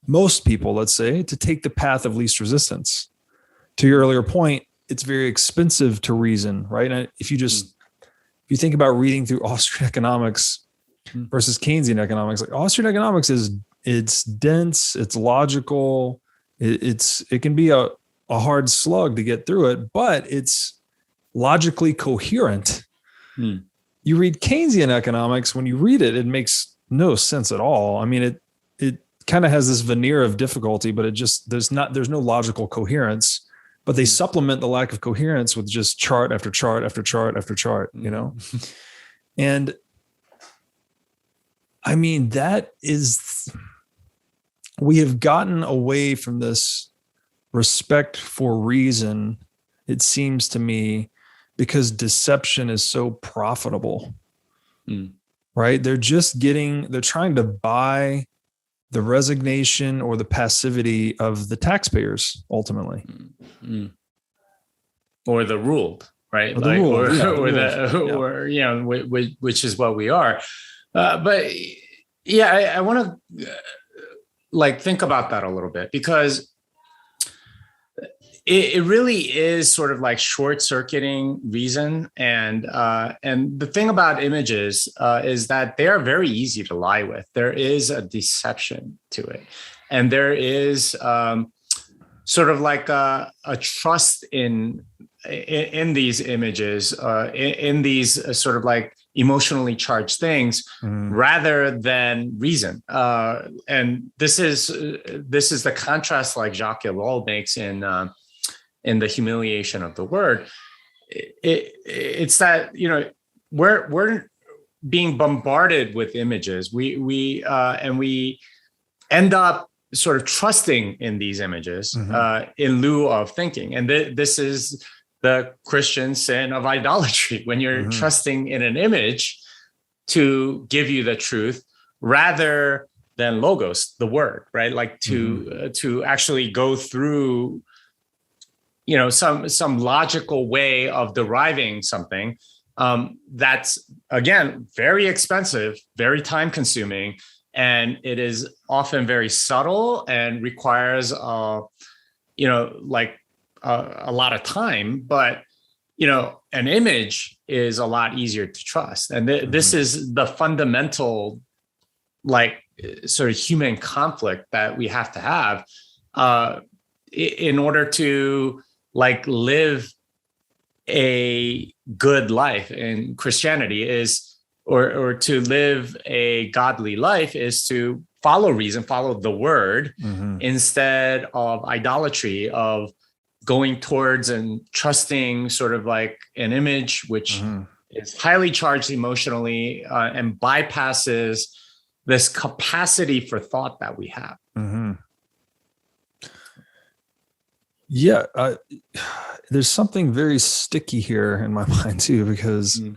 most people, let's say, to take the path of least resistance. To your earlier point, it's very expensive to reason, right? And if you think about reading through Austrian economics versus Keynesian economics, like Austrian economics it's dense, it's logical, it can be a hard slug to get through it, but it's logically coherent. You read Keynesian economics, when you read it, it makes no sense at all. I mean, it kind of has this veneer of difficulty, but there's no logical coherence, but they supplement the lack of coherence with just chart after chart after chart after chart, you know? And I mean, we have gotten away from this respect for reason, it seems to me, because deception is so profitable, right? They're trying to buy the resignation or the passivity of the taxpayers ultimately. Or the ruled, right? Which is what we are. But yeah, I want to think about that a little bit, because it really is sort of like short-circuiting reason. And the thing about images is that they are very easy to lie with. There is a deception to it. And there is sort of like a trust in these images, in these sort of like emotionally charged things, rather than reason. And this is the contrast like Jacques Ellul makes in The Humiliation of the Word. It's that, we're being bombarded with images. We end up sort of trusting in these images in lieu of thinking. And this is the Christian sin of idolatry, when you're trusting in an image to give you the truth rather than logos, the word, right? Like to actually go through, some logical way of deriving something that's, again, very expensive, very time consuming, and it is often very subtle and requires a lot of time. But an image is a lot easier to trust, and this is the fundamental sort of human conflict that we have to have in order to live a good life in Christianity, or to live a godly life, is to follow reason, follow the word, instead of idolatry, of going towards and trusting sort of like an image which is highly charged emotionally and bypasses this capacity for thought that we have. Yeah, there's something very sticky here in my mind too, because a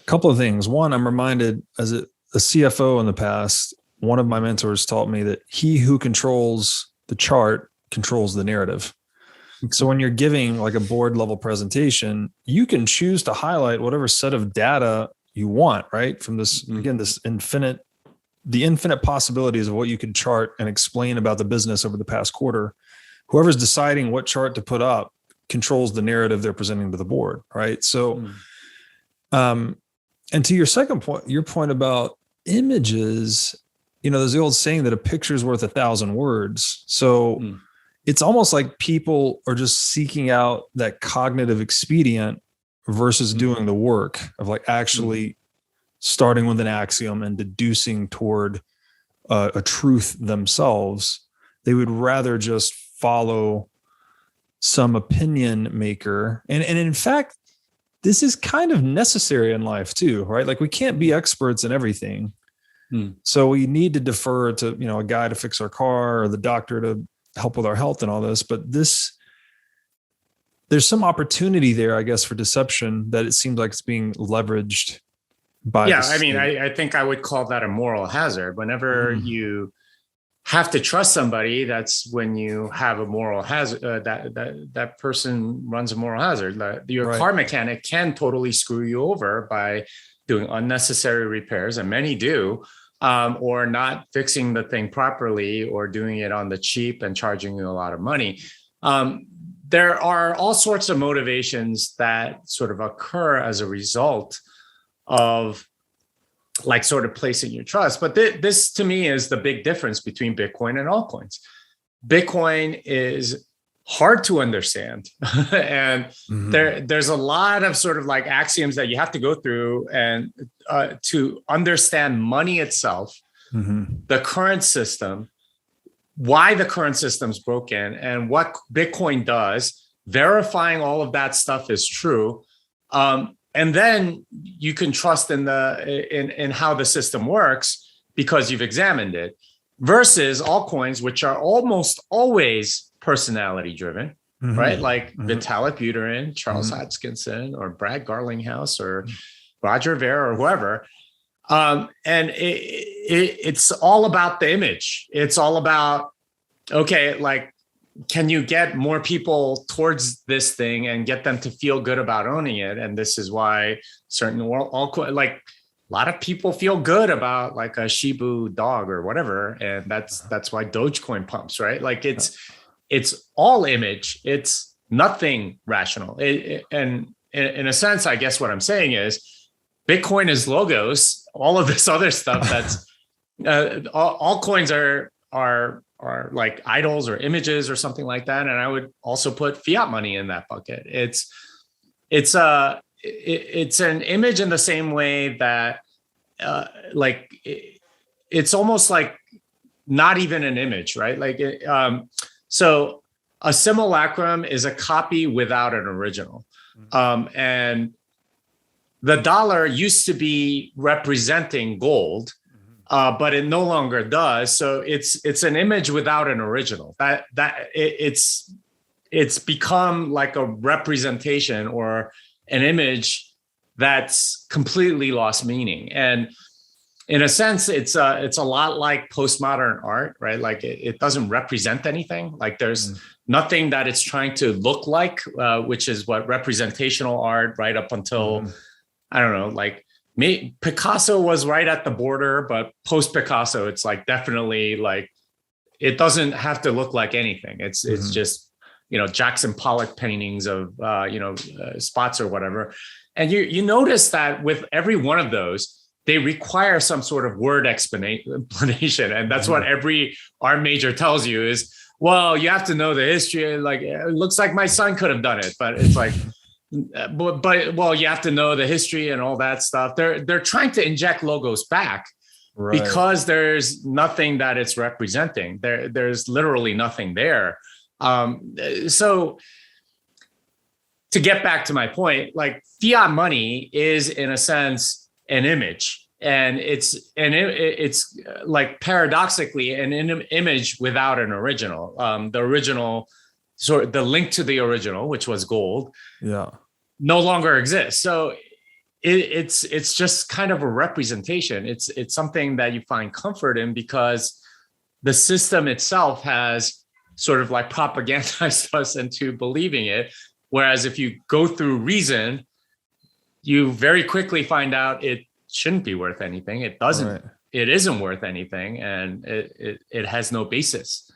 couple of things. One, I'm reminded as a CFO in the past, one of my mentors taught me that he who controls the chart controls the narrative. So when you're giving like a board level presentation, you can choose to highlight whatever set of data you want, right? From this, again, the infinite possibilities of what you can chart and explain about the business over the past quarter. Whoever's deciding what chart to put up controls the narrative they're presenting to the board, right? So, and to your second point, your point about images, there's the old saying that a picture is worth 1,000 words. So it's almost like people are just seeking out that cognitive expedient versus doing the work of actually starting with an axiom and deducing toward a truth themselves. They would rather just follow some opinion maker. And in fact, this is kind of necessary in life too, right? Like we can't be experts in everything. So we need to defer to, a guy to fix our car or the doctor to help with our health and all this. But there's there's some opportunity there, I guess, for deception that it seems like it's being leveraged by. Yeah, I mean, I think I would call that a moral hazard. Whenever you have to trust somebody, that's when you have a moral hazard. That person runs a moral hazard. Your car mechanic can totally screw you over by doing unnecessary repairs, and many do, or not fixing the thing properly, or doing it on the cheap and charging you a lot of money. There are all sorts of motivations that sort of occur as a result of like sort of placing your trust. But this to me is the big difference between Bitcoin and altcoins. Bitcoin is hard to understand. And there's a lot of sort of like axioms that you have to go through and to understand money itself, the current system, why the current system's broken, and what Bitcoin does, verifying all of that stuff is true. And then you can trust in how the system works because you've examined it, versus altcoins, which are almost always personality driven, right? Like Vitalik Buterin, Charles Hoskinson, or Brad Garlinghouse, or Roger Ver, or whoever. And it's all about the image. It's all about, okay, like, can you get more people towards this thing and get them to feel good about owning it? And this is why certain altcoins, like a lot of people feel good about like a Shiba dog or whatever. And that's why Dogecoin pumps, right? Like it's all image. It's nothing rational. And in a sense, I guess what I'm saying is Bitcoin is logos. All of this other stuff that's altcoins are like idols or images or something like that. And I would also put fiat money in that bucket. It's an image in the same way that it's almost like not even an image, right? Like so a simulacrum is a copy without an original. And the dollar used to be representing gold, but it no longer does. So it's an image without an original. It's become like a representation or an image that's completely lost meaning. And in a sense, it's a lot like postmodern art, right? Like it doesn't represent anything. Like there's nothing that it's trying to look like, which is what representational art, right up until I don't know, like. Picasso was right at the border, but post Picasso, it's like definitely like it doesn't have to look like anything. It's just, Jackson Pollock paintings of spots or whatever. And you notice that with every one of those, they require some sort of word explanation, and that's what every art major tells you is, well, you have to know the history. Like it looks like my son could have done it, but it's like. But well, you have to know the history and all that stuff. They're trying to inject logos back because there's nothing that it's representing. There's literally nothing there. So to get back to my point, like fiat money is in a sense an image, and it's like paradoxically an image without an original. The original, so the link to the original, which was gold, no longer exists. So it's just kind of a representation. It's something that you find comfort in because the system itself has sort of like propagandized us into believing it. Whereas if you go through reason, you very quickly find out it shouldn't be worth anything. It doesn't. It isn't worth anything, and it has no basis.